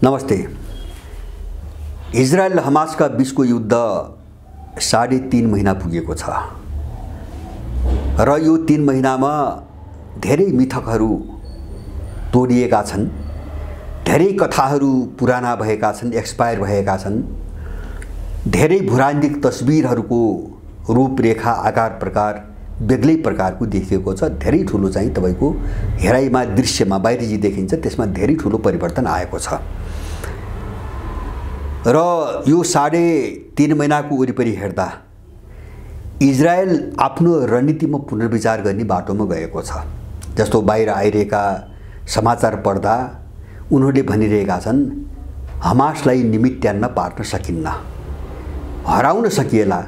नमस्ते। इजरायल र हमासका बीचको युद्ध 3.5 महिना पुगेको छ र यो 3 महिनामा धेरै मिथकहरू तोडिएका छन्, धेरै कथाहरू पुराना भएका छन्, एक्सपायर भएका छन्, धेरै भूरान्तिक तस्बिरहरूको रूपरेखा आकार प्रकार बेग्लै प्रकारको देखिएको छ। धेरै ठुलो चाहिँ तपाईको हेराइमा दृश्यमा बाहिर जे देखिन्छ त्यसमा धेरै ठुलो परिवर्तन आएको छ र यो 3.5 महिनाको वरिपरि हेर्दा इजरायल आफ्नो रणनीतिमा पुनर्विचार गर्ने बाटोमा गएको छ। जस्तो बाहिर आइरहेका समाचार पढ्दा उनीहरूले भनिरहेका छन् हमासलाई निमित्यान्न पार्न सकिन्न, हराउन सकिएला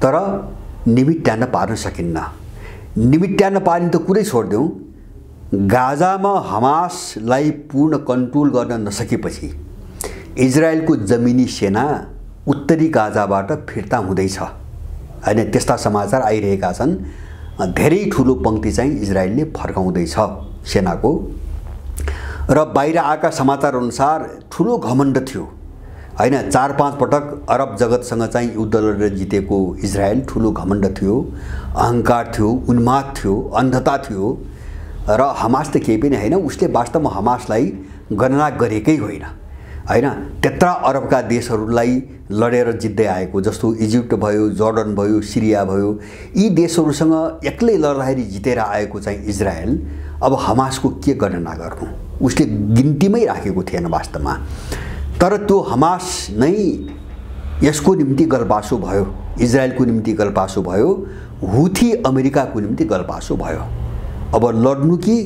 तर निमित्यान्न पार्न सकिन्न। निमित्यान्न पार्ने त कुरै छोड्देऊ, गाजामा हमासलाई पूर्ण कन्ट्रोल गर्न नसकेपछि इजरायलको जमिनी सेना उत्तरी गाजाबाट फिर्ता हुँदैछ हैन, त्यस्ता समाचार आइरहेका छन्। धेरै ठुलो पंक्ति चाहिँ इजरायलले फर्काउँदैछ सेनाको र बाहिर आएका समाचार अनुसार ठुलो घमण्ड थियो हैन। 4-5 पटक अरब जगतसँग चाहिँ युद्ध लडेर जितेको इजरायल ठुलो घमण्ड थियो, अहंकार थियो, उन्माद थियो, अन्धता थियो र हमास त केही पनि हैन। उसले वास्तवमा हमासलाई गणना गरेकै होइन हैन। त्यत्रा अरबका देशहरूलाई लडेर जित्दै आएको, जस्तो इजिप्ट भयो, जर्डन भयो, सिरिया भयो, यी देशहरूसँग एक्लै लड्दाखेरि जितेर आएको चाहिँ इजरायल अब हमासको के गणना गर्नु, उसले गिन्तीमै राखेको थिएन वास्तवमा। तर त्यो हमास नै यसको निम्ति गलबासो भयो, इजरायलको निम्ति गलबासो भयो, हुथी अमेरिकाको निम्ति गलबासो भयो। अब लड्नु कि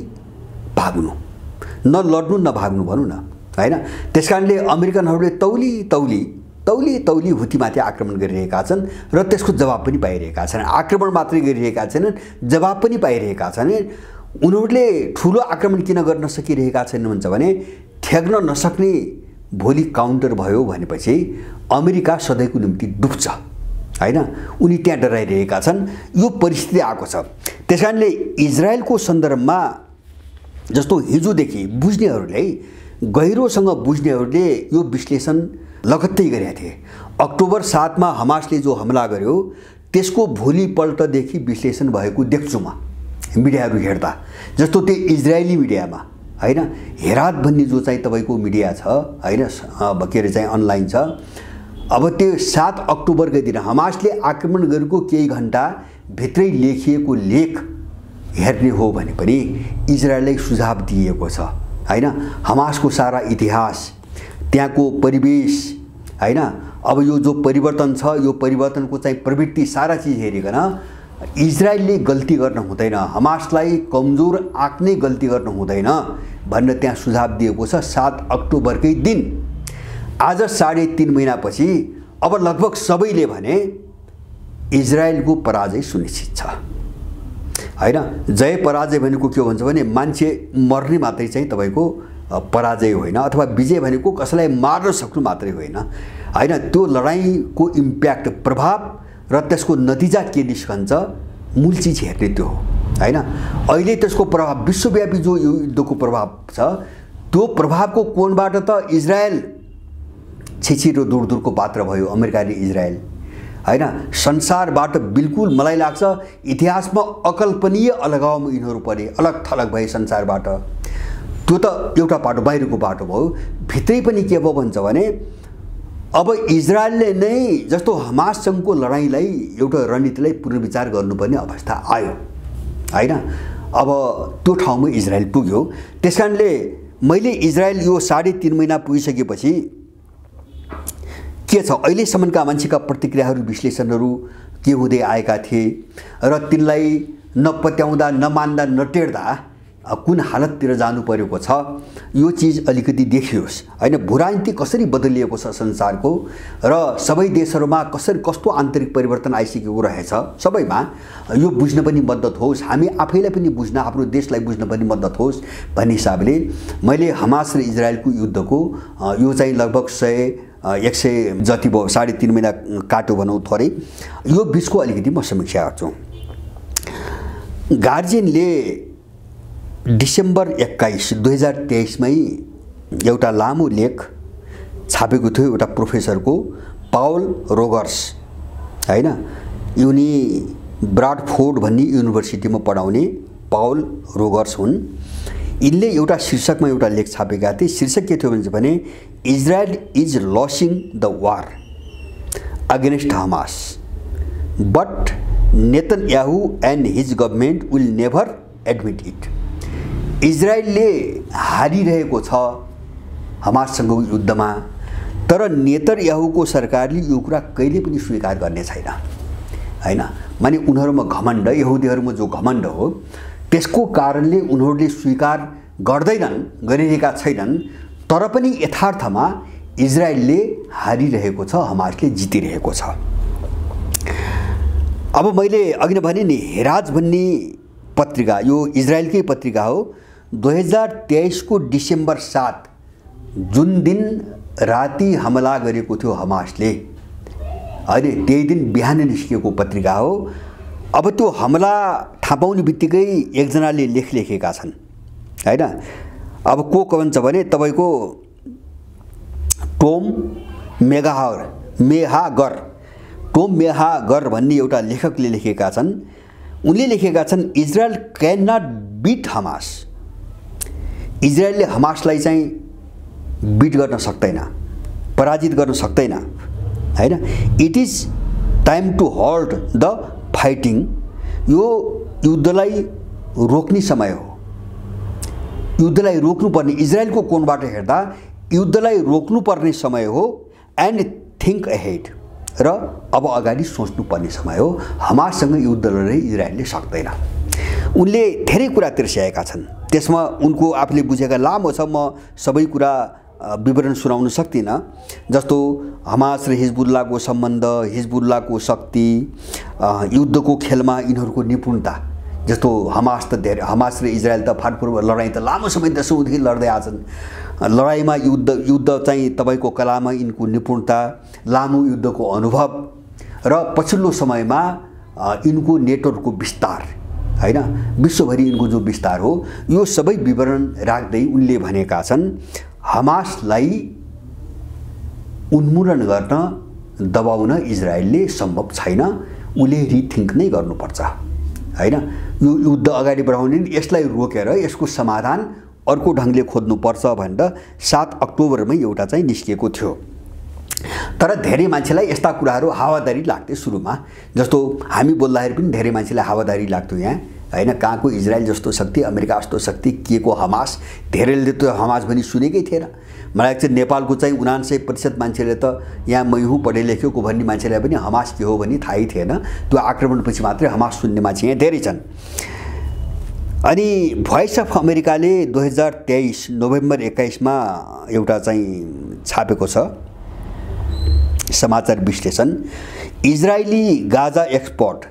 भाग्नु, न लड्नु न भाग्नु भनौँ न हैन। त्यसकारणले अमेरिकनहरूले तौली हुथीमाथि आक्रमण गरिरहेका छन् र त्यसको जवाब पनि पाइरहेका छन्। आक्रमण मात्रै गरिरहेका छैनन्, जवाब पनि पाइरहेका छन्। उनीहरूले ठुलो आक्रमण किन गर्न सकिरहेका छैनन् भन्छ भने ठेक्न नसक्ने भोलि काउन्टर भयो भनेपछि अमेरिका सधैँको निम्ति डुब्छ हैन। उनी त्यहाँ डराइरहेका छन्। यो परिस्थिति आएको छ। त्यसकारणले इजरायलको सन्दर्भमा जस्तो हिजोदेखि बुझ्नेहरूले, गहिरोसँग बुझ्नेहरूले यो विश्लेषण लगत्तै गरेका थिए। अक्टोबर 7 मा हमासले जो हमला गर्यो त्यसको भोलिपल्टदेखि विश्लेषण भएको देख्छु म मिडियाहरू हेर्दा। जस्तो त्यो इजरायली मिडियामा हैन, हेरात भन्ने जो चाहिँ तपाईको मिडिया छ हैन, के अरे चाहिँ अनलाइन छ, अब त्यो 7 अक्टोबरको दिन हमासले आक्रमण गरेको केही घण्टा भित्रै लेखिएको लेख हेर्ने हो भने पनि इजरायललाई सुझाव दिएको छ हैन। हमासको सारा इतिहास, त्यहाँको परिवेश हैन, अब यो जो परिवर्तन छ यो परिवर्तनको चाहिँ प्रवृत्ति सारा चीज हेरिकन इजरायलले गल्ती गर्न हुँदैन, हमासलाई कमजोर आँक्ने गल्ती गर्न हुँदैन भनेर त्यहाँ सुझाव दिएको छ 7 अक्टोबरकै दिन। आज 3.5 महिनापछि अब लगभग सबैले भने इजरायलको पराजय सुनिश्चित छ हैन। जय पराजय भनेको के भन्छ भने मान्छे मर्ने मात्रै चाहिँ तपाईको पराजय होइन, अथवा विजय भनेको कसैलाई मार्न सक्नु मात्रै होइन हैन। त्यो लडाईँको इम्प्याक्ट, प्रभाव र त्यसको नतिजा के निस्कन्छ मूल चीज हेर्ने त्यो हो हैन। अहिले त्यसको प्रभाव विश्वव्यापी जो युद्धको प्रभाव छ त्यो प्रभावको कोणबाट त इजरायल छिछिरो दूरको पात्र भयो, अमेरिका र इजरायल हैन। संसारबाट बिल्कुल मलाई लाग्छ इतिहासमा अकल्पनीय अलगावमा यिनीहरू परे, अलग थलग भए संसारबाट। त्यो त एउटा बाटो, बाहिरको बाटो भयो। भित्रै पनि के भयो भन्छ भने अब इजरायलले नै जस्तो हमाससँगको लडाईँलाई एउटा रणनीतिलाई पुनर्विचार गर्नुपर्ने अवस्था आयो हैन। अब त्यो ठाउँमा इजरायल पुग्यो। त्यसकारणले मैले इजरायल यो 3.5 महिना पुगिसकेपछि के छ अहिलेसम्मका मान्छेका प्रतिक्रियाहरू, विश्लेषणहरू के हुँदै आएका थिए र तिनलाई नपत्याउँदा, नमान्दा, नटेर्दा कुन हालततिर जानु परेको छ यो चीज अलिकति देखियोस् हैन। भूराजनीति कसरी बदलिएको छ संसारको र सबै देशहरूमा कस्तो आन्तरिक परिवर्तन आइसकेको रहेछ सबैमा, यो बुझ्न पनि मद्दत होस्, हामी आफैलाई पनि बुझ्न, आफ्नो देशलाई बुझ्न पनि मद्दत होस् भन्ने हिसाबले मैले हमास र इजरायलको युद्धको यो चाहिँ लगभग 100 जति भयो, 3.5 महिना काट्यो भनौँ थोरै, यो बिचको अलिकति म समीक्षा गर्छु। गार्जियनले डिसेम्बर 21, 2023 मै एउटा लामो लेख छापेको थियो एउटा प्रोफेसरको, पाउल रोगर्स, हैन, उनी ब्राडफोर्ड भन्ने युनिभर्सिटीमा पढाउने पाउल रोगर्स हुन्। यिनले एउटा शीर्षकमा एउटा लेख छापेका थिए। शीर्षक के थियो भने Israel is losing the war against Hamas but Netanyahu and his government will never admit it. इजरायलले हारिरहेको छ हमाससँगको युद्धमा, तर नेतन्याहुको सरकारले यो कुरा कहिले पनि स्वीकार गर्ने छैन, हैन। माने उनीहरूमा घमण्ड, यहुदीहरूमा जो घमण्ड हो त्यसको कारणले उनीहरूले स्वीकार गरिरहेका छैनन्। तर पनि यथार्थमा इजरायलले हारिरहेको छ, हमासले जितिरहेको छ। अब मैले अघि नै भने नि, हेराज भन्ने पत्रिका, यो इजरायलकै पत्रिका हो। 2023 को डिसेम्बर 7 जुन दिन राति हमला गरेको थियो हमासले, होइन, त्यही दिन बिहान निस्किएको पत्रिका हो। अब त्यो हमला थाहा पाउने बित्तिकै एकजनाले लेख लेखेका छन्, हैन। अब को भन्छ भने तपाईँको टोम मेहागर भन्ने एउटा लेखकले लेखेका छन्। उनले लेखेका छन् Israel can not beat Hamas. इजरायलले हमासलाई चाहिँ बिट गर्न सक्दैन, पराजित गर्न सक्दैन, हैन। It is time to halt the fighting. यो युद्धलाई रोक्ने समय हो, युद्धलाई रोक्नुपर्ने, इजरायलको कोणबाट हेर्दा युद्धलाई रोक्नुपर्ने समय हो। एन्ड थिङ्क अहेड, र अब अगाडि सोच्नुपर्ने समय हो। हमाससँग युद्ध लड्न इजरायलले सक्दैन। उनले धेरै कुरा तिर्स्याएका छन्, त्यसमा उनको आफूले बुझेका लामो छ, म सबै कुरा विवरण सुनाउन सक्दिनँ। जस्तो हमास र हिजबुल्लाहको सम्बन्ध, हिजबुल्लाहको शक्ति, युद्धको खेलमा यिनीहरूको निपुणता। जस्तो हमास र इजरायल त फाटफुट लडाइँ त लामो समय दशौँदेखि लड्दै आछन्। लडाइँमा युद्ध चाहिँ तपाईँको कलामा यिनको निपुणता, लामो युद्धको अनुभव र पछिल्लो समयमा यिनको नेटवर्कको विस्तार, हैन, विश्वभरि यिनको जो विस्तार हो, यो सबै विवरण राख्दै उनले भनेका छन् हमासलाई उन्मूलन गर्न दबाउन इजरायलले सम्भव छैन, उसले रिथिङ्क नै गर्नुपर्छ, हैन। यो युद्ध अगाडि बढाउने, यसलाई रोकेर यसको समाधान अर्को ढङ्गले खोज्नुपर्छ भनेर 7 अक्टोबरमै एउटा चाहिँ निस्किएको थियो। तर धेरै मान्छेलाई यस्ता कुराहरू हावादारी लाग्थे सुरुमा। जस्तो हामी बोल्दाखेरि पनि धेरै मान्छेलाई हावादारी लाग्थ्यो यहाँ, हैन। कहाँको इजरायल जस्तो शक्ति, अमेरिका जस्तो शक्ति, के को हमास, धेरैले त हमास भनी सुनेकै थिएन। मलाई चाहिँ नेपालको चाहिँ 99% मान्छेले त यहाँ मै हुँ पढे लेखेको भन्ने मान्छेलाई पनि हमास के हो भन्ने थाहै थिएन। त्यो आक्रमणपछि मात्रै हमास सुन्ने मान्छे यहाँ धेरै छन्। अनि भोइस अफ अमेरिकाले 2023 नोभेम्बर 21मा एउटा चाहिँ छापेको छ समाचार विश्लेषण, इजरायली गाजा एक्सपर्ट,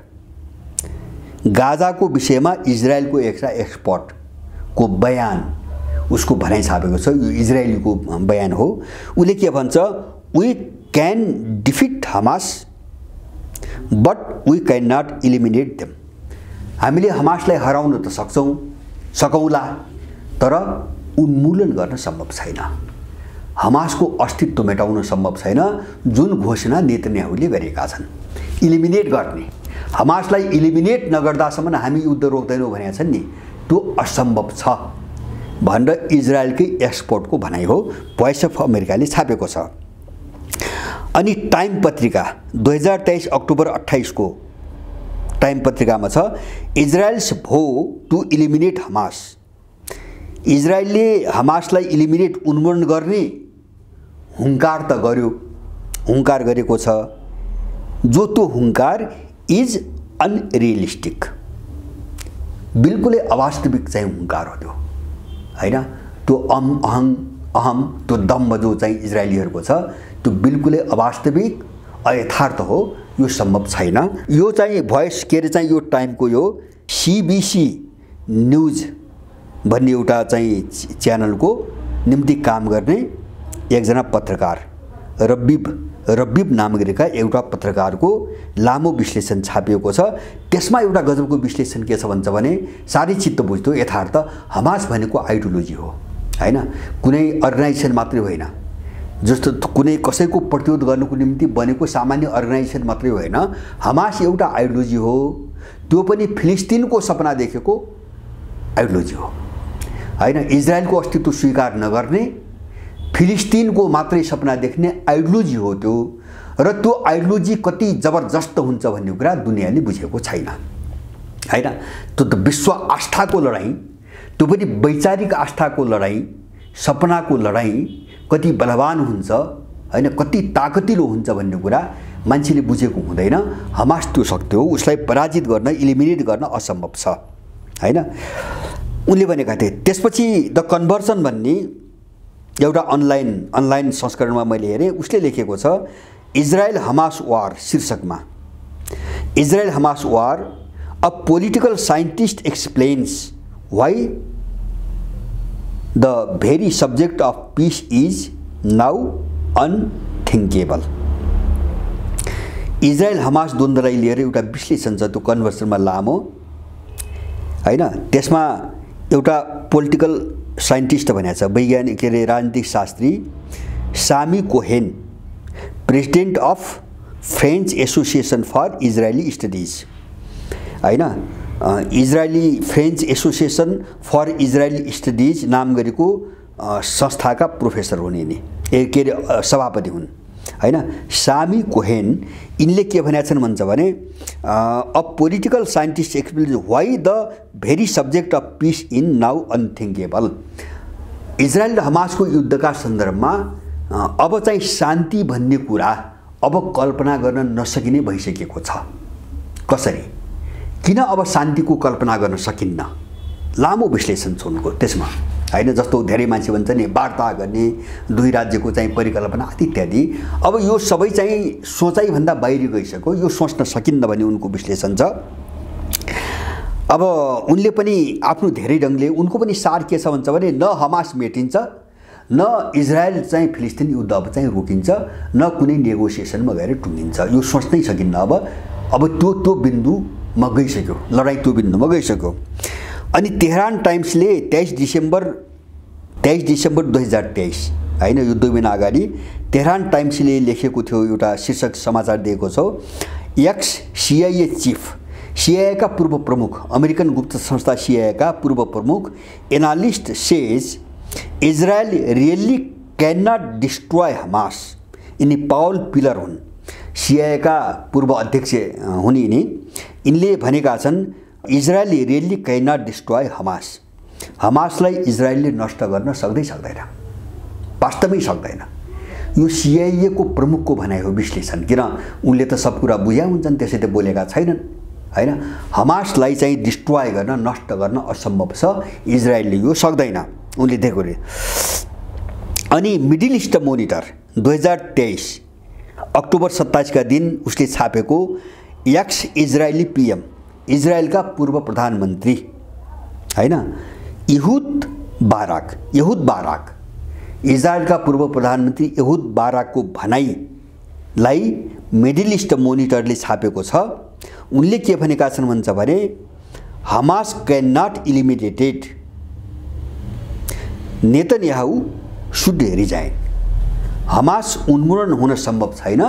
गाजाको विषयमा इजरायलको एउटा एक्सपर्टको बयान, उसको भनाइ छापेको छ। यो इजरायलीको बयान हो। उसले के भन्छ, we can defeat Hamas but we can not eliminate them. हामीले हमासलाई हराउन त सकौँला, तर उन्मूलन गर्न सम्भव छैन। हमासको अस्तित्व मेटाउन सम्भव छैन, जुन घोषणा नेतन्याहुले गरेका छन्। इलिमिनेट गर्ने, हमासलाई इलिमिनेट नगर्दासम्म हामी युद्ध रोक्दैनौँ भनेका छन् नि, त्यो असम्भव छ भनेर इजरायलकै एक्सपर्टको भनाइ हो। भोइस अफ अमेरिकाले छापेको छ। अनि टाइम पत्रिका 2023 अक्टोबर 28 को टाइम पत्रिकामा छ इजरायल्स भो टु इलिमिनेट हमास। इजरायलले हमासलाई इलिमिनेट उन्मूलन गर्ने हुङ्कार त गर्यो, हुङ्कार गरेको छ, जो त्यो हुङ्कार इज अनरियलिस्टिक, बिल्कुलै अवास्तविक चाहिँ हुङ्कार हो त्यो, हैन। त्यो अहम त्यो दम्भ जो चाहिँ इजरायलीहरूको छ, त्यो बिल्कुलै अवास्तविक अयथार्थ हो, यो सम्भव छैन। यो चाहिँ भोइस के अरे चाहिँ यो टाइमको यो CBC न्युज भन्ने एउटा चाहिँ च्यानलको निम्ति काम गर्ने एकजना पत्रकार रब्बिब नाम गरेका एउटा पत्रकारको लामो विश्लेषण छापिएको छ। त्यसमा एउटा गजबको विश्लेषण के छ भन्छ भने, साह्रै चित्त बुझ्दो यथार्थ, हमास भनेको आइडियोलोजी हो, हैन, कुनै अर्गनाइजेसन मात्रै होइन, जस्तो कुनै कसैको प्रतिरोध गर्नको निम्ति बनेको सामान्य अर्गनाइजेसन मात्रै होइन। हमास एउटा आइडियोलोजी हो, त्यो पनि फिलिस्तिनको सपना देखेको आइडियोलोजी हो हैन। इजरायलको अस्तित्व स्वीकार नगर्ने, फिलिस्तिनको मात्रै सपना देख्ने आइडियोलोजी हो त्यो, र त्यो आइडियोलोजी कति जबरजस्त हुन्छ भन्ने कुरा दुनियाँले बुझेको छैन हैन। त्यो त विश्व आस्थाको लडाईँ, त्यो पनि वैचारिक आस्थाको लडाईँ, सपनाको लडाईँ कति बलवान हुन्छ हैन, कति ताकतिलो हुन्छ भन्ने कुरा मान्छेले बुझेको हुँदैन। हमास त्यो शक्ति हो, उसलाई पराजित गर्न, इलिमिनेट गर्न असम्भव छ हैन। उनले भनेका थिए। त्यसपछि द कन्भर्सन भन्ने एउटा अनलाइन संस्करणमा मैले हेरेँ, उसले लेखेको छ इजरायल हमास वार शीर्षकमा, Israel Hamas war a political scientist explains why the very subject of peace is now unthinkable. Israel Hamas द्वन्द्वलाई लिएर एउटा विश्लेषण छ, त्यो कन्भर्सनमा लामो हैन। त्यसमा एउटा पोलिटिकल साइन्टिस्ट भनेको छ, वैज्ञानिक के अरे राजनीतिक शास्त्री Sami Cohen, president of French association for Israeli studies हैन, Israeli French association for Israeli studies नाम गरेको संस्थाका प्रोफेसर हुने नि के अरे सभापति हुन् हैन, सामी कोहेन। यिनले के भनेका छन् भन्छ भने a political scientist explain why the very subject of peace in now unthinkable. Israel र हमासको युद्धका सन्दर्भमा अब चाहिँ शान्ति भन्ने कुरा अब कल्पना गर्न नसकिने भइसकेको छ। कसरी, किन अब शान्तिको कल्पना गर्न सकिन्न? लामो विश्लेषण छ उनको त्यसमा हैन। जस्तो धेरै मान्छे भन्छ नि वार्ता गर्ने, दुई राज्यको चाहिँ परिकल्पना इत्यादि, अब यो सबै चाहिँ सोचाइभन्दा बाहिर गइसक्यो, यो सोच्न सकिन्न भन्ने उनको विश्लेषण छ। अब उनले पनि आफ्नो धेरै ढङ्गले, उनको पनि सार के छ भन्छ भने न हमास मेटिन्छ, न इजरायल चाहिँ फिलिस्तिन युद्ध अब चाहिँ रोकिन्छ, न कुनै नेगोसिएसनमा गएर टुङ्गिन्छ। यो सोच्नै सकिन्न। अब त्यो बिन्दुमा गइसक्यो, लडाइँ त्यो बिन्दुमा गइसक्यो। अनि तेहरान टाइम्सले 23 डिसेम्बर 2023 हैन, यो 2 महिना अगाडि तेहरान टाइम्सले लेखेको थियो, एउटा शीर्षक समाचार दिएको छ, एक्स सिआइए चिफ, सिआइएका पूर्व प्रमुख, अमेरिकन गुप्त संस्था सिआइएका पूर्व प्रमुख analyst says Israel really can not destroy Hamas. यिनी पावल पिलर हुन्, सिआइएका पूर्व अध्यक्ष हुने यिनले भनेका छन् Israel really can not destroy Hamas. हमासलाई इजरायलले नष्ट गर्न सक्दैन, वास्तवमै सक्दैन। यो सिआइए को प्रमुखको भनाइ हो, विश्लेषण। किन उनले त सब कुरा बुझ्या हुन्छन्, त्यसै त बोलेका छैनन् हैन। हमासलाई चाहिँ डिस्ट्रोय गर्न, नष्ट गर्न असम्भव छ, इजरायलले यो सक्दैन, उनले दिएको रे। अनि मिडल इस्ट मोनिटर 2023 अक्टोबर 27 का दिन उसले छापेको एक्स इजरायली पीएम, इजरायलका पूर्व प्रधानमन्त्री हैन, यहुद बाराक, इजरायलका पूर्व प्रधानमन्त्री यहुद बाराकको भनाइलाई मिडल इस्ट मोनिटरले छापेको छ। उनले के भनेका छन् भन्छ भने Hamas can not eliminated, Netanyahu should resign. Hamas उन्मूलन हुन सम्भव छैन,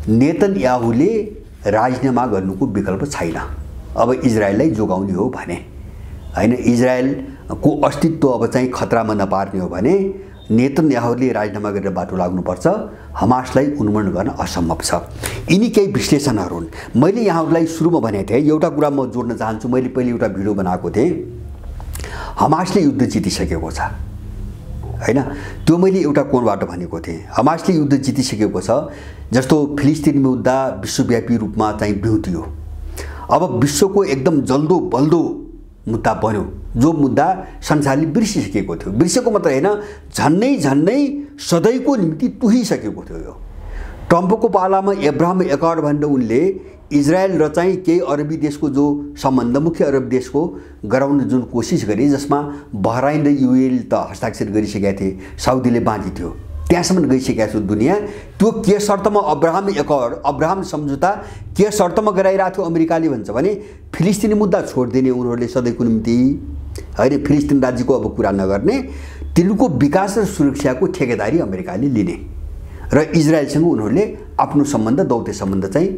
नेतन्याहुले राजीनामा गर्नुको विकल्प छैन। अब इजरायललाई जोगाउने हो भने हैन, इजरायलको अस्तित्व अब चाहिँ खतरामा नपार्ने हो भने नेतन्याहुले राजीनामा गरेर बाटो लाग्नुपर्छ, हमासलाई उन्मूलन गर्न असम्भव छ। यिनी केही विश्लेषणहरू हुन्। मैले यहाँहरूलाई सुरुमा भनेको थिएँ, एउटा कुरा म जोड्न चाहन्छु। मैले पहिले एउटा भिडियो बनाएको थिएँ, हमासले युद्ध जितिसकेको छ हैन, त्यो मैले एउटा कोणबाट भनेको थिएँ। हमासले युद्ध जितिसकेको छ, जस्तो फिलिस्तिन मुद्दा विश्वव्यापी रूपमा चाहिँ बिउतियो। अब विश्वको एकदम जल्दो बल्दो मुद्दा बन्यो, जो मुद्दा संसारले बिर्सिसकेको थियो। बिर्सेको मात्र होइन, झन्नै सधैँको निम्ति तुहिसकेको थियो। यो ट्रम्पको पालामा एब्राहम एकर्ड भनेर उनले इजरायल र चाहिँ केही अरबी देशको जो सम्बन्ध, मुख्य अरब देशको गराउने जुन कोसिस गरे, जसमा बहराइन र युएई त हस्ताक्षर गरिसकेका थिए, साउदीले बाँकी थियो, त्यहाँसम्म गइसकेका छ दुनियाँ। त्यो के शर्तमा अब्राहम सम्झौता के शर्तमा गराइरहेको थियो अमेरिकाले भन्छ भने फिलिस्तिनी मुद्दा छोडिदिने उनीहरूले सधैँको निम्ति हैन, फिलिस्तिन राज्यको अब कुरा नगर्ने, तिनको विकास र सुरक्षाको ठेकेदारी अमेरिकाले लिने र इजरायलसँग उनीहरूले आफ्नो सम्बन्ध दौत्य सम्बन्ध चाहिँ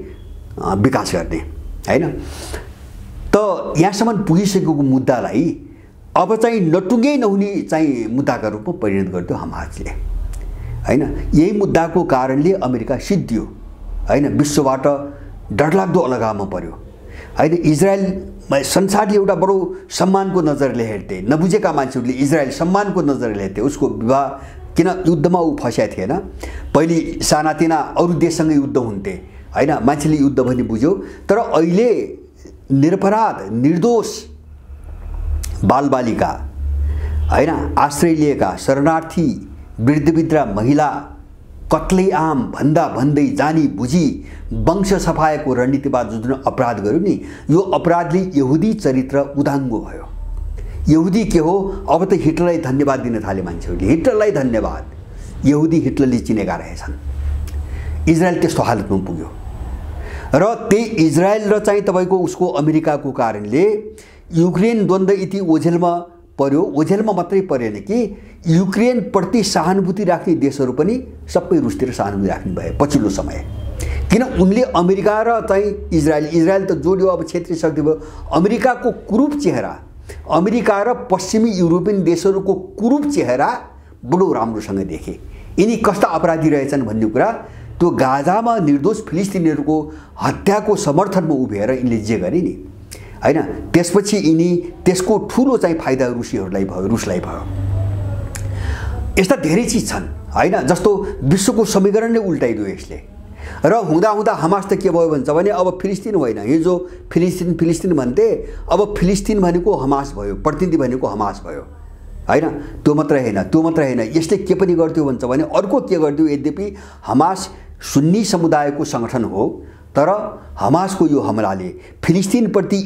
विकास गर्ने हैन। त यहाँसम्म पुगिसकेको मुद्दालाई अब चाहिँ नटुङ्गै नहुने चाहिँ मुद्दाका रूपमा परिणत गरिदियो हमासले हैन। यही मुद्दाको कारणले अमेरिका सिद्धियो हैन, विश्वबाट डरलाग्दो अलगावमा पर्यो हैन। इजरायल संसारले एउटा बडो सम्मानको नजरले हेर्थे, नबुझेका मान्छेहरूले इजरायल सम्मानको नजरले हेर्थे। उसको विवाह किन युद्धमा ऊ फस्या थिएन, पहिले सानातिना अरू देशसँग युद्ध हुन्थे हैन, मान्छेले युद्ध भन्ने बुझ्यो। तर अहिले निरपराध निर्दोष बालबालिका हैन, आश्रय लिएका शरणार्थी, वृद्धवृद्ध महिला कत्लेआम भन्दा भन्दै जानी बुझी वंश सफाएको रणनीतिबाट जुन अपराध गर्यो नि, यो अपराधले यहुदी चरित्र उदाङ्गो भयो। यहुदी के हो, अब त हिटलरलाई धन्यवाद दिन थाले मान्छेहरूले। हिटलरलाई धन्यवाद, यहुदी हिटलरले चिनेका रहेछन्। इजरायल त्यस्तो हालतमा पुग्यो र त्यही इजरायल र चाहिँ तपाईको उसको अमेरिकाको कारणले युक्रेन द्वन्द्व यति ओझेलमा पर्यो। ओझेलमा मात्रै परेन कि युक्रेन प्रति सहानुभूति राख्ने देशहरू पनि सबै रुसतिर सहानुभूति राख्ने भए पछिल्लो समय। किन उनले अमेरिका र चाहिँ इजरायल त जोड्यो, अब क्षेत्रीय शक्ति भयो। अमेरिकाको कुरूप चेहरा, अमेरिका र पश्चिमी युरोपियन देशहरूको कुरूप चेहरा बडो राम्रोसँग देखे। यिनी कस्ता अपराधी रहेछन् भन्ने कुरा त्यो गाजामा निर्दोष फिलिस्तिनीहरूको हत्याको समर्थनमा उभिएर यिनले जे गरे नि हैन, त्यसपछि यिनी त्यसको ठुलो चाहिँ फाइदा रुसीहरूलाई भयो, रुसलाई भयो। यस्ता धेरै चिज छन् हैन, जस्तो विश्वको समीकरण नै उल्टाइदियो यसले। र हुँदा हुँदा हमास त के भयो भन्छ भने अब फिलिस्तिन होइन, हिजो फिलिस्तिन भन्थे, अब फिलिस्तिन भनेको हमास भयो, प्रतिनिधि भनेको हमास भयो हैन। त्यो मात्रै होइन, यसले के पनि गर्थ्यो भन्छ भने अर्को के गर्थ्यो। यद्यपि हमास सुन्नी समुदायको सङ्गठन हो, तर हमासको यो हमलाले फिलिस्तिनप्रति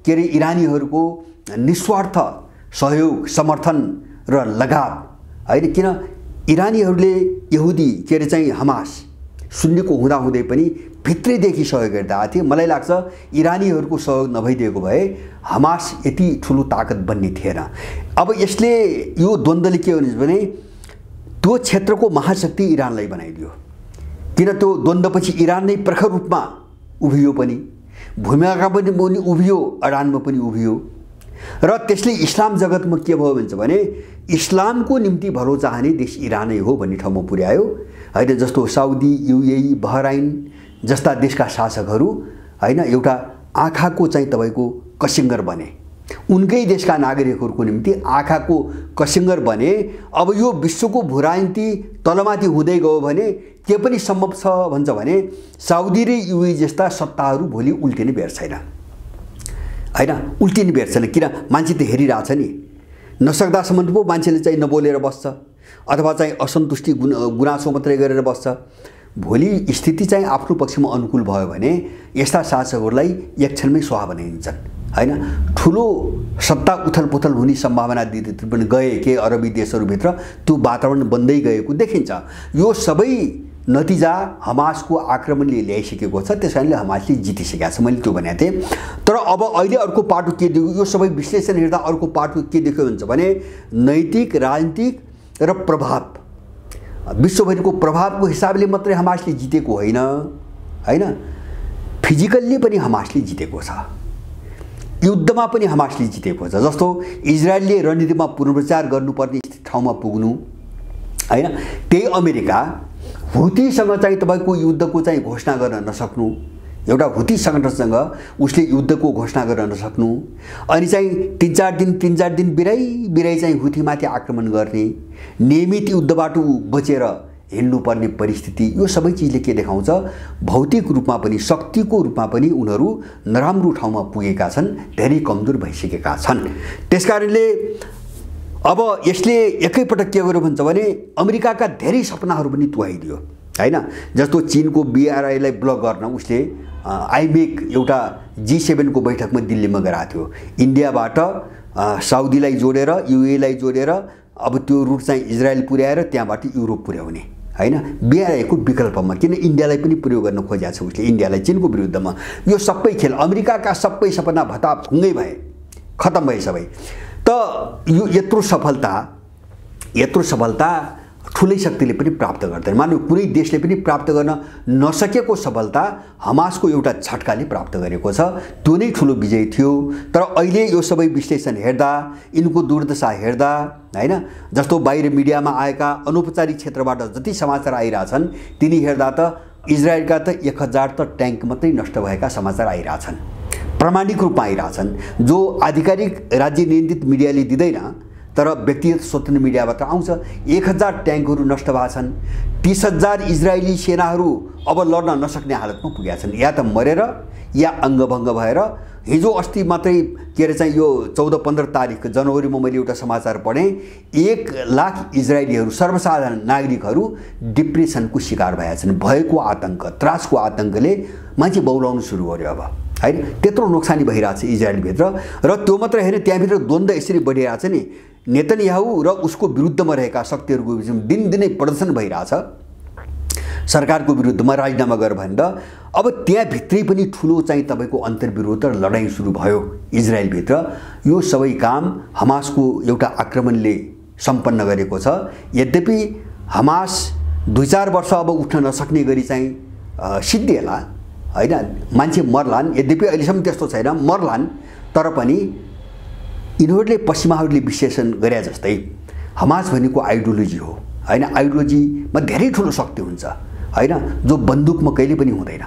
इरानीहरूको निस्वार्थ सहयोग, समर्थन र लगाव हैन। किन इरानीहरूले यहुदी चाहिँ हमास सुन्नीको हुँदाहुँदै पनि भित्रैदेखि सहयोग गर्दा आएको थिए। मलाई लाग्छ इरानीहरूको सहयोग नभइदिएको भए हमास यति ठुलो ताकत बन्ने थिएन। अब यसले यो द्वन्द्वले के हुन्छ भने त्यो क्षेत्रको महाशक्ति इरानलाई बनाइदियो। किन त्यो द्वन्द्वपछि इरान नै प्रखर रूपमा उभियो पनि, भूमिका पनि उभियो, अडानमा पनि उभियो। र त्यसले इस्लाम जगतमा के भयो भन्छ भने इस्लामको निम्ति भलो चाहने देश इरानै हो भन्ने ठाउँमा पुर्यायो हैन। जस्तो साउदी, युएई, बहराइन जस्ता देशका शासकहरू हैन एउटा आँखाको चाहिँ तपाईको कसिङ्गर बने, उनकै देशका नागरिकहरूको निम्ति आँखाको कसिङ्गर बने। अब यो विश्वको भूराजनीति तलमाथि हुँदै गयो भने के पनि सम्भव छ भन्छ भने साउदी र युएई जस्ता सत्ताहरू भोलि उल्टिने बेर छैन हैन, उल्टिने बेर छैन। किन मान्छे त हेरिरहेछ नि, नसक्दासम्म पो मान्छेले चाहिँ नबोलेर बस्छ अथवा चाहिँ असन्तुष्टि गुनासो मात्रै गरेर बस्छ। भोलि स्थिति चाहिँ आफ्नो पक्षमा अनुकूल भयो भने यस्ता शासकहरूलाई एक क्षणमै स्वाहा बनाइदिन्छन् हैन। ठुलो सत्ता उथलपुथल हुने सम्भावना पनि गए के अरबी देशहरूभित्र त्यो वातावरण बन्दै गएको देखिन्छ। यो सबै नतिजा हमासको आक्रमणले ल्याइसकेको छ, त्यस कारणले हमासले जितिसकेको छ, मैले त्यो भनेको थिएँ। तर अब अहिले अर्को पाटो के देख्यो, यो सबै विश्लेषण हेर्दा अर्को पाटो के देख्यो भन्छ भने नैतिक, राजनीतिक र प्रभाव, विश्वभरिको प्रभावको हिसाबले मात्रै हमासले जितेको होइन हैन, फिजिकल्ली पनि हमासले जितेको छ, युद्धमा पनि हमासले जितेको छ। जस्तो इजरायलले रणनीतिमा पुनर्विचार गर्नुपर्ने ठाउँमा पुग्नु हैन, त्यही अमेरिका हुतीसँग चाहिँ तपाईको युद्धको चाहिँ घोषणा गर्न नसक्नु, एउटा हुती सङ्गठनसँग उसले युद्धको घोषणा गर्न नसक्नु, अनि चाहिँ तीन चार दिन बिराई चाहिँ हुतीमाथि आक्रमण गर्ने, नियमित युद्धबाट बचेर हिँड्नुपर्ने परिस्थिति, यो सबै चिजले के देखाउँछ, भौतिक रूपमा पनि शक्तिको रूपमा पनि उनीहरू नराम्रो ठाउँमा पुगेका छन्, धेरै कमजोर भइसकेका छन्। त्यसकारणले अब यसले एकैपटक के गर्यो भन्छ भने अमेरिकाका धेरै सपनाहरू पनि तुहाइदियो हैन। जस्तो चीनको बीआरआईलाई ब्लक गर्न उसले आइमेक एउटा G7 को बैठकमा दिल्लीमा गराएको थियो। इन्डियाबाट साउदीलाई जोडेर, युएईलाई जोडेर अब त्यो रुट चाहिँ इजरायल पुर्याएर त्यहाँबाट युरोप पुर्याउने हैन, बीआरआईको विकल्पमा। किन इन्डियालाई पनि प्रयोग गर्न खोजेको छ उसले, इन्डियालाई चीनको विरुद्धमा। यो सबै खेल अमेरिकाका सबै सपना भताभुङ्गै भए, खतम भए सबै। त यो यत्रो सफलता यत्रो सफलता ठुलै शक्तिले पनि प्राप्त गर्दैन। मानव कुनै देशले पनि प्राप्त गर्न नसकेको सफलता हमासको एउटा झट्काले प्राप्त गरेको छ। त्यो नै ठुलो विजय थियो। तर अहिले यो सबै विश्लेषण हेर्दा, यिनको दुर्दशा हेर्दा, हैन, जस्तो बाहिर मिडियामा आएका अनौपचारिक क्षेत्रबाट जति समाचार आइरहेछन् तिनी हेर्दा त इजरायलका त 1000 त ट्याङ्क मात्रै नष्ट भएका समाचार आइरहेछन्, प्रामाणिक रूपमा आइरहेछन्, जो आधिकारिक राज्य नियन्त्रित मिडियाले दिँदैन तर व्यक्तिगत स्वतन्त्र मिडियाबाट आउँछ। 1000 ट्याङ्कहरू नष्ट भएका छन्। 30,000 इजरायली सेनाहरू अब लड्न नसक्ने हालतमा पुगेका छन्, या त मरेर या अङ्गभङ्ग भएर। हिजो अस्ति मात्रै के अरे चाहिँ यो 14-15 तारिक जनवरीमा मैले एउटा समाचार पढेँ, 1 लाख इजरायलीहरू सर्वसाधारण नागरिकहरू डिप्रेसनको शिकार भएका छन्। भएको आतंक, त्रासको आतंकले मान्छे बौलाउनु सुरु गर्यो अब, हैन। त्यत्रो नोक्सानी भइरहेछ इजरायलभित्र। र त्यो मात्र हैन, त्यहाँभित्र द्वन्द्व यसरी बढिरहेछ नि, नेतन्याहु र उसको विरुद्धमा रहेका शक्तिहरूको बिचमा दिनदिनै प्रदर्शन भइरहेछ सरकारको विरुद्धमा राजीनामा गर भनेर। अब त्यहाँभित्रै पनि ठुलो चाहिँ तपाईँको अन्तर्विरोध र लडाइँ सुरु भयो इजरायलभित्र। यो सबै काम हमासको एउटा आक्रमणले सम्पन्न गरेको छ। यद्यपि हमास 2-4 वर्ष अब उठ्न नसक्ने गरी चाहिँ सिद्धिएला, हैन, मान्छे मर्लान्। यद्यपि अहिलेसम्म त्यस्तो छैन, मर्लान्। तर पनि यिनीहरूले पश्चिमाहरूले विश्लेषण गरे जस्तै हमास भनेको आइडियोलोजी हो, हैन। आइडियोलोजीमा धेरै ठुलो शक्ति हुन्छ, हैन, जो बन्दुकमा कहिले पनि हुँदैन,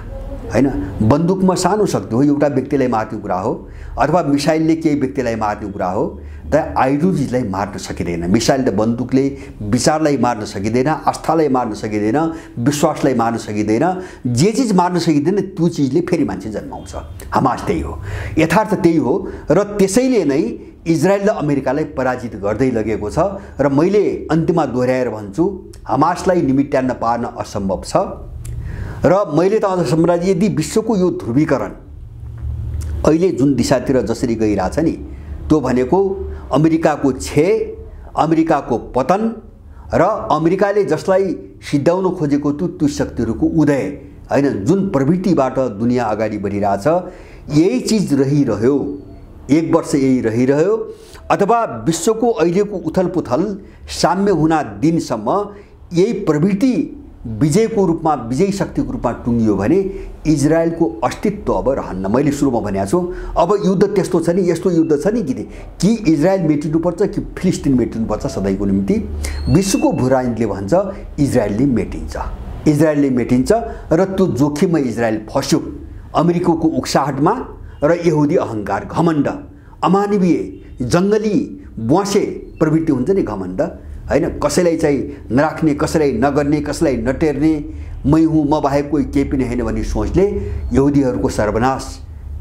हैन। बन्दुकमा सानो शक्ति हो, एउटा व्यक्तिलाई मार्ने कुरा हो, अथवा मिसाइलले केही व्यक्तिलाई मार्ने कुरा हो। त आइडियोलोजीलाई मार्न सकिँदैन। मिसाइल र बन्दुकले विचारलाई मार्न सकिँदैन, आस्थालाई मार्न सकिँदैन, विश्वासलाई मार्न सकिँदैन। जे चिज मार्न सकिँदैन त्यो चिजले फेरि मान्छे जन्माउँछ। हमास त्यही हो, यथार्थ त्यही हो। र त्यसैले नै इजरायल र अमेरिकालाई पराजित गर्दै लगेको छ। र मैले अन्त्यमा दोहोऱ्याएर भन्छु, हमासलाई निमिट्यान्न पार्न असम्भव छ। र मैले त अझ सम्राज्य यदि विश्वको यो ध्रुवीकरण अहिले जुन दिशातिर जसरी गइरहेछ नि, त्यो भनेको अमेरिकाको क्षय, अमेरिकाको पतन र अमेरिकाले जसलाई सिद्धाउन खोजेको त्यो शक्तिहरूको उदय, हैन, जुन प्रवृत्तिबाट दुनियाँ अगाडि बढिरहेछ, यही चिज रहिरह्यो, 1 वर्ष यही रहिरह्यो, अथवा विश्वको अहिलेको उथलपुथल साम्य हुना दिनसम्म यही प्रवृत्ति विजयको रूपमा, विजयी शक्तिको रूपमा टुङ्गियो भने इजरायलको अस्तित्व अब रहन्न। मैले सुरुमा भनेको छु, अब युद्ध त्यस्तो छ नि, यस्तो युद्ध छ नि कि इजरायल मेटिनुपर्छ कि फिलिस्तिन मेटिनुपर्छ सधैँको निम्ति। विश्वको भूराजनीतिले भन्छ इजरायलले मेटिन्छ, इजरायलले मेटिन्छ। र त्यो जोखिममा इजरायल फस्यो, अमेरिकाको उक्साहटमा र यहुदी अहङ्कार, घमण्ड, अमानवीय, जङ्गली बुवासे प्रवृत्ति हुन्छ नि, घमण्ड, हैन। कसैलाई चाहिँ नराख्ने, कसैलाई नगर्ने, कसैलाई नटेर्ने, मै हुँ, म बाहेक कोही केही पनि होइन भन्ने सोचले यहुदीहरूको सर्वनाश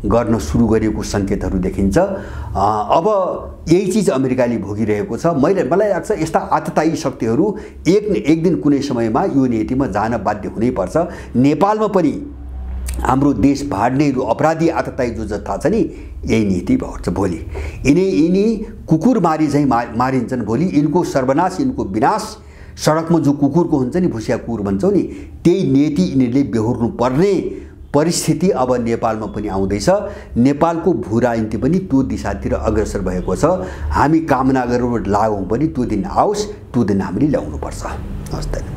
गर्न सुरु गरेको सङ्केतहरू देखिन्छ। अब यही चिज अमेरिकाले भोगिरहेको छ। मलाई लाग्छ यस्ता आततायी शक्तिहरू एक दिन कुनै समयमा यो नीतिमा जान बाध्य हुनैपर्छ। नेपालमा पनि हाम्रो देश भाड्ने अपराधी आततायी जो जत्था छ नि, यही नीति भर्छ। भोलि यिनी कुकुर मारी चाहिँ मारिन्छन्। भोलि यिनको सर्वनाश, यिनको विनाश, सडकमा जो कुकुरको हुन्छ नि, भुसिया कुकुर भन्छौँ नि, त्यही नीति यिनीहरूले बेहोर्नु पर्ने परिस्थिति अब नेपालमा पनि आउँदैछ। नेपालको भूराजनीति पनि त्यो दिशातिर अग्रसर भएको छ। हामी कामना गरेर लागौँ पनि त्यो दिन आओस्, त्यो दिन हामीले ल्याउनुपर्छ। हस् त।